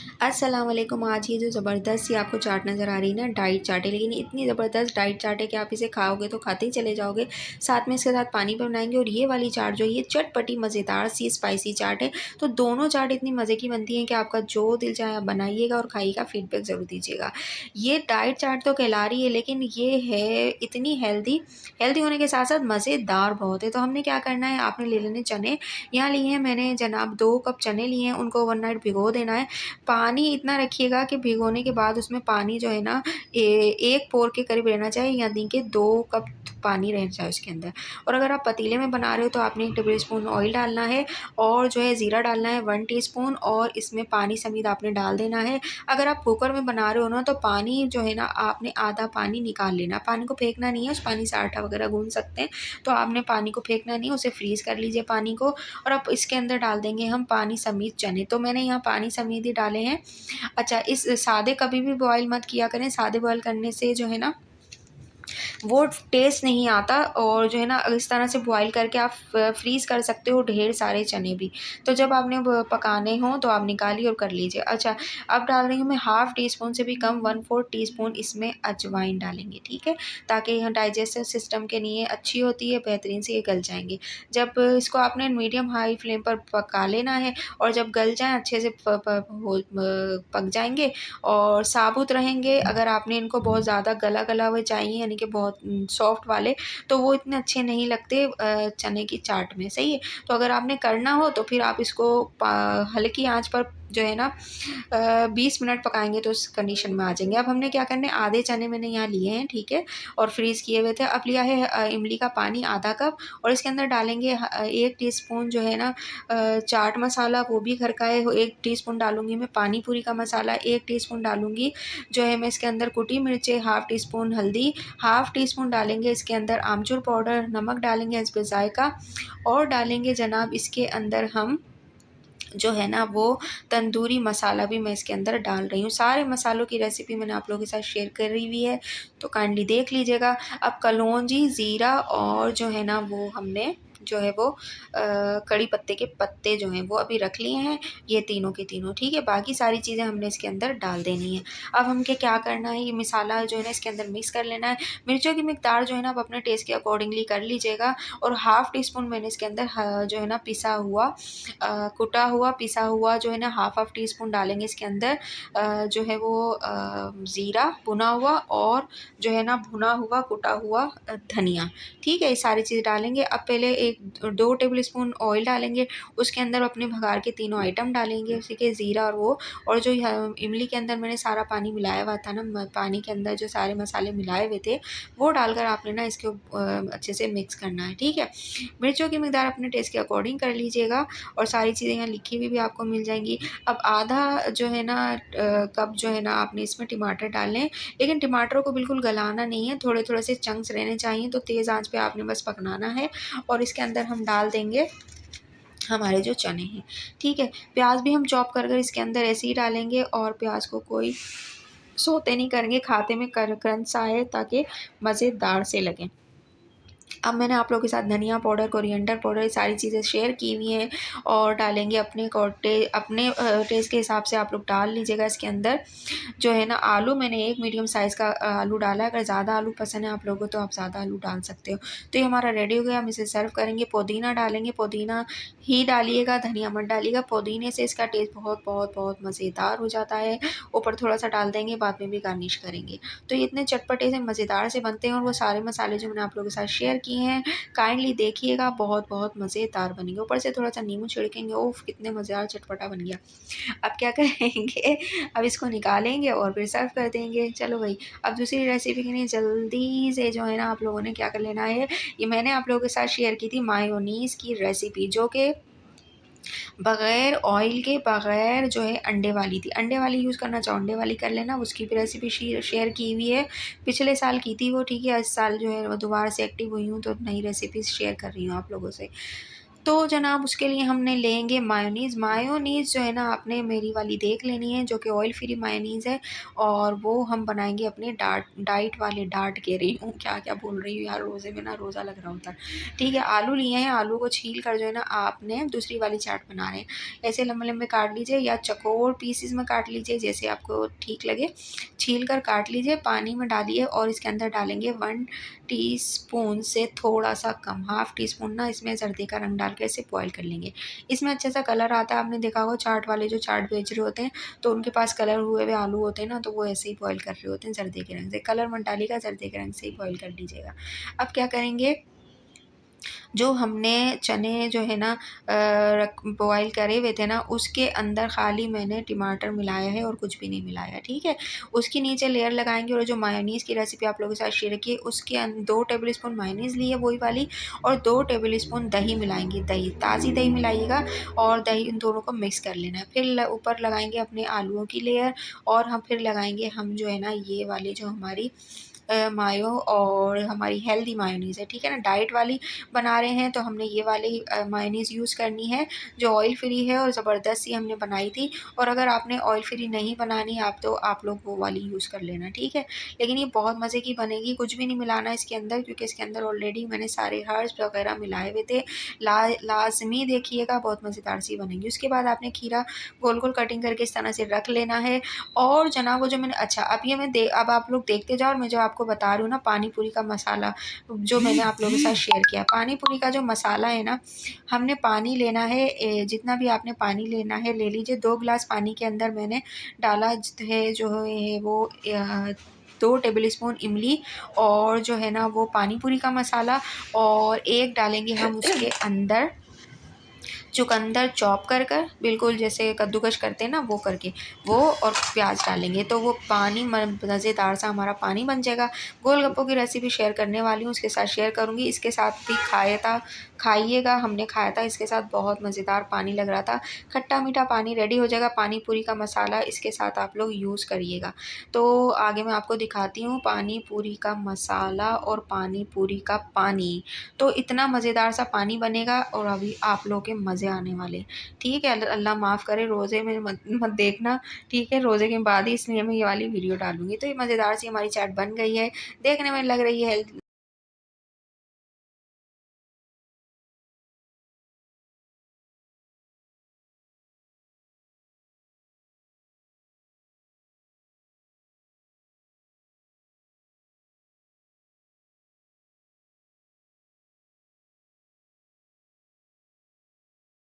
अस्सलाम वालेकुम। आज ये जो ज़बरदस्त सी आपको चाट नज़र आ रही है ना, डाइट चाट है, लेकिन इतनी ज़बरदस्त डाइट चाट है कि आप इसे खाओगे तो खाते ही चले जाओगे। साथ में इसके साथ पानी भी बनाएँगे और ये वाली चाट जो है ये चटपटी मज़ेदार सी स्पाइसी चाट है। तो दोनों चाट इतनी मज़े की बनती हैं कि आपका जो दिल चाहे आप बनाइएगा और खाइएगा, फीडबैक ज़रूर दीजिएगा। ये डाइट चाट तो कहला रही है, लेकिन ये है इतनी हेल्दी, हेल्दी होने के साथ-साथ मज़ेदार बहुत है। तो हमने क्या करना है, आपने ले लेने चने। यहाँ लिए हैं मैंने जनाब 2 कप चने लिए हैं, उनको ओवरनाइट भिगो देना है। पानी इतना रखिएगा कि भिगोने के बाद उसमें पानी जो है ना 1 पोर के करीब रहना चाहिए, यानी कि 2 कप पानी रहना चाहिए उसके अंदर। और अगर आप पतीले में बना रहे हो तो आपने 1 टेबलस्पून ऑयल डालना है और जो है ज़ीरा डालना है 1 टीस्पून, और इसमें पानी समेत आपने डाल देना है। अगर आप कुकर में बना रहे हो ना तो पानी जो है ना आपने आधा पानी निकाल लेना, पानी को फेंकना नहीं है, उस पानी से आटा वगैरह गूँथ सकते हैं। तो आपने पानी को फेंकना नहीं है, उसे फ्रीज़ कर लीजिए पानी को। और अब इसके अंदर डाल देंगे हम पानी समेत चने। तो मैंने यहाँ पानी समेत ही डाले हैं। अच्छा, इस सादे कभी भी बॉयल मत किया करें, सादे बॉयल करने से जो है ना वो टेस्ट नहीं आता, और जो है ना इस तरह से बॉयल करके आप फ्रीज़ कर सकते हो ढेर सारे चने भी। तो जब आपने पकाने हों तो आप निकालिए और कर लीजिए। अच्छा, अब डाल रही हूँ मैं हाफ़ टी स्पून से भी कम, 1/4 टीस्पून इसमें अजवाइन डालेंगे, ठीक है? ताकि यह डाइजेस्टिव सिस्टम के लिए अच्छी होती है, बेहतरीन से ये गल जाएँगे। जब इसको आपने मीडियम हाई फ्लेम पर पका लेना है, और जब गल जाएँ अच्छे से पक जाएँगे और साबुत रहेंगे। अगर आपने इनको बहुत ज़्यादा गला हुए चाहिए, यानी कि बहुत सॉफ्ट वाले, तो वो इतने अच्छे नहीं लगते चने की चाट में, सही है? तो अगर आपने करना हो तो फिर आप इसको हल्की आँच पर जो है ना 20 मिनट पकाएँगे तो उस कंडीशन में आ जाएँगे। अब हमने क्या करना है, आधे चने मैंने यहाँ लिए हैं, ठीक है? और फ्रीज़ किए हुए थे। अब लिया है इमली का पानी आधा कप, और इसके अंदर डालेंगे 1 टीस्पून जो है ना चाट मसाला, वो भी घर का है। 1 टीस्पून डालूँगी मैं पानी पूरी का मसाला, 1 टीस्पून डालूँगी जो है मैं इसके अंदर कुटी मिर्चें, हाफ़ टीस्पून हल्दी, हाफ़ टीस्पून डालेंगे इसके अंदर आमचूर पाउडर, नमक डालेंगे हस्बे ज़ायक़ा, और डालेंगे जनाब इसके अंदर हम जो है ना वो तंदूरी मसाला भी मैं इसके अंदर डाल रही हूँ। सारे मसालों की रेसिपी मैंने आप लोगों के साथ शेयर करी हुई है, तो काइंडली देख लीजिएगा। अब कलौंजी, ज़ीरा और जो है ना वो हमने जो है वो कड़ी पत्ते के पत्ते जो हैं वो अभी रख लिए हैं, ये तीनों के तीनों, ठीक है? बाकी सारी चीज़ें हमने इसके अंदर डाल देनी है। अब हमके क्या करना है, ये मसाला जो है ना इसके अंदर मिक्स कर लेना है। मिर्चों की मिकदार जो है ना आप अपने टेस्ट के अकॉर्डिंगली कर लीजिएगा, और हाफ़ टी-स्पून मैंने इसके अंदर जो है ना पिसा हुआ कुटा हुआ, पिसा हुआ जो है ना हाफ़ टी स्पून डालेंगे इसके अंदर जो है वो ज़ीरा भुना हुआ, और जो है ना भुना हुआ कुटा हुआ धनिया, ठीक है? ये सारी चीज़ डालेंगे। अब पहले 2 टेबल स्पून ऑयल डालेंगे, उसके अंदर अपने भगार के तीनों आइटम डालेंगे, उसी के ज़ीरा और वो, और जो इमली के अंदर मैंने सारा पानी मिलाया हुआ था ना, पानी के अंदर जो सारे मसाले मिलाए हुए थे, वो डालकर आपने ना इसको अच्छे से मिक्स करना है, ठीक है? मिर्चों की मिकदार अपने टेस्ट के अकॉर्डिंग कर लीजिएगा, और सारी चीज़ें यहाँ लिखी हुई भी आपको मिल जाएँगी। अब आधा जो है ना कप जो है ना आपने इसमें टमाटर डालने हैं, लेकिन टमाटरों को बिल्कुल गलाना नहीं है, थोड़े-थोड़े से चंक्स रहने चाहिए, तो तेज़ आँच पे आपने बस पकनाना है, और इसके अंदर हम डाल देंगे हमारे जो चने हैं, ठीक है? प्याज़ भी हम चॉप कर कर इसके अंदर ऐसे ही डालेंगे, और प्याज़ को कोई सौते नहीं करेंगे, खाते में क्रंच सा आए ताकि मज़ेदार से लगे। अब मैंने आप लोगों के साथ धनिया पाउडर, कोरिएंडर पाउडर, ये सारी चीज़ें शेयर की हुई हैं, और डालेंगे अपने टेस्ट के हिसाब से आप लोग डाल लीजिएगा इसके अंदर। जो है ना आलू मैंने 1 मीडियम साइज़ का आलू डाला है, अगर ज़्यादा आलू पसंद है आप लोगों को तो आप ज़्यादा आलू डाल सकते हो। तो ये हमारा रेडी हो गया, हम इसे सर्व करेंगे। पुदीना डालेंगे, पुदीना ही डालिएगा, धनिया मत डालिएगा। पुदीने से इसका टेस्ट बहुत बहुत बहुत मज़ेदार हो जाता है। ऊपर थोड़ा-सा डाल देंगे, बाद में भी गार्निश करेंगे। तो ये इतने चटपटे से मज़ेदार से बनते हैं, और वो सारे मसाले जो मैंने आप लोगों के साथ शेयर किए हैं, काइंडली देखिएगा, बहुत-बहुत मज़ेदार बनेंगे। ऊपर से थोड़ा-सा नींबू छिड़केंगे, उफ़! कितने मज़ेदार चटपटा बन गया। अब क्या करेंगे, अब इसको निकालेंगे और फिर सर्व कर देंगे। चलो भई, अब दूसरी रेसिपी के लिए जल्दी से जो है ना आप लोगों ने क्या कर लेना है, ये मैंने आप लोगों के साथ शेयर की थी मायोनीज़ की रेसिपी, जो कि बग़ैर ऑयल के, बग़ैर जो है अंडे वाली थी। अंडे वाली यूज़ करना चाहो अंडे वाली कर लेना, उसकी भी रेसिपी शेयर की हुई है। पिछले साल की थी वो, ठीक है? इस साल जो है वो दोबारा से एक्टिव हुई हूँ, तो नई रेसिपीज़ शेयर कर रही हूँ आप लोगों से। तो जनाब उसके लिए हमने लेंगे मायोनीज़। मायोनीज़ जो है ना आपने मेरी वाली देख लेनी है, जो कि ऑयल फ्री मायोनीज़ है, और वो हम बनाएंगे अपने डाइट वाले, डाट कह रही हूँ, क्या-क्या बोल रही हूँ यार, रोज़े में ना रोज़ा लग रहा होता है। ठीक है, आलू लिए हैं, आलू को छील कर जो है ना आपने दूसरी वाली चाट बना रहे हैं। ऐसे लंबे-लंबे काट लीजिए या चौकोर पीसेस में काट लीजिए, जैसे आपको ठीक लगे। छील कर काट लीजिए, पानी में डालिए और इसके अंदर डालेंगे 1 टीस्पून से थोड़ा-सा कम, हाफ़ टी स्पून ना इसमें ज़र्दे का रंग डाल के इसे बॉयल कर लेंगे। इसमें अच्छा-सा कलर आता है, आपने देखा होगा चाट वाले जो चाट बेच रहे होते हैं, तो उनके पास कलर हुए हुए आलू होते हैं ना, तो वो ऐसे ही बॉयल कर रहे होते हैं ज़र्दे के रंग से। कलर मत डालिएगा, ज़र्दे के रंग से ही बॉयल कर लीजिएगा। अब क्या करेंगे, जो हमने चने जो है ना बॉयल करे हुए थे ना, उसके अंदर खाली मैंने टमाटर मिलाया है और कुछ भी नहीं मिलाया, ठीक है। उसके नीचे लेयर लगाएंगे और जो मायोनीज़ की रेसिपी आप लोगों के साथ शेयर की, उसके 2 टेबल स्पून मायोनीज़ ली है वही वाली, और 2 टेबल स्पून दही मिलाएंगे, दही ताज़ी दही मिलाइएगा, और दही इन दोनों को मिक्स कर लेना है। फिर ऊपर लगाएंगे अपने आलूओं की लेयर, और हम फिर लगाएंगे हम जो है ना ये वाली जो हमारी मायो और हमारी हेल्दी मायोनीज़ है, ठीक है ना। डाइट वाली बना रहे हैं तो हमने ये वाली मायोनीज़ यूज़ करनी है, जो ऑयल फ्री है और ज़बरदस्त सी हमने बनाई थी। और अगर आपने ऑयल फ्री नहीं बनानी आप तो आप लोग वो वाली यूज़ कर लेना, ठीक है। लेकिन ये बहुत मज़े की बनेगी, कुछ भी नहीं मिलाना इसके अंदर, क्योंकि इसके अंदर ऑलरेडी मैंने सारे हर्ब्स वगैरह मिलाए हुए थे। लाज़मी देखिएगा, बहुत मज़ेदार सी बनेगी। उसके बाद आपने खीरा गोल-गोल कटिंग करके इस तरह से रख लेना है। और जनाब वो जो मैंने अच्छा अब ये मैं दे अब आप लोग देखते जाओ, और मैं जो आपको बता रही हूँ ना पानी पूरी का मसाला जो मैंने आप लोगों के साथ शेयर किया, पानी पूरी का जो मसाला है ना, हमने पानी लेना है, जितना भी आपने पानी लेना है ले लीजिए। 2 गिलास पानी के अंदर मैंने डाला है जो है वो 2 टेबल स्पून इमली, और जो है ना वो पानी पूरी का मसाला, और एक डालेंगे हम उसके अंदर चुकंदर चॉप कर कर, बिल्कुल जैसे कद्दूकस करते हैं ना वो करके, वो और प्याज डालेंगे, तो वो पानी मज़ेदार सा हमारा पानी बन जाएगा। गोलगप्पों की रेसिपी शेयर करने वाली हूँ, उसके साथ शेयर करूँगी, इसके साथ भी खाइएगा, हमने खाया था इसके साथ, बहुत मज़ेदार पानी लग रहा था। खट्टा मीठा पानी रेडी हो जाएगा, पानी पूरी का मसाला इसके साथ आप लोग यूज़ करिएगा। तो आगे मैं आपको दिखाती हूँ पानी पूरी का मसाला और पानी पूरी का पानी। तो इतना मज़ेदार सा पानी बनेगा और अभी आप लोगों के मज़े आने वाले, ठीक है। अल्लाह माफ़ करे, रोज़े में मत मत देखना, ठीक है, रोज़े के बाद ही इसलिए मैं ये वाली वीडियो डालूँगी। तो ये मज़ेदार सी हमारी चाट बन गई है, देखने में लग रही है हेल्थ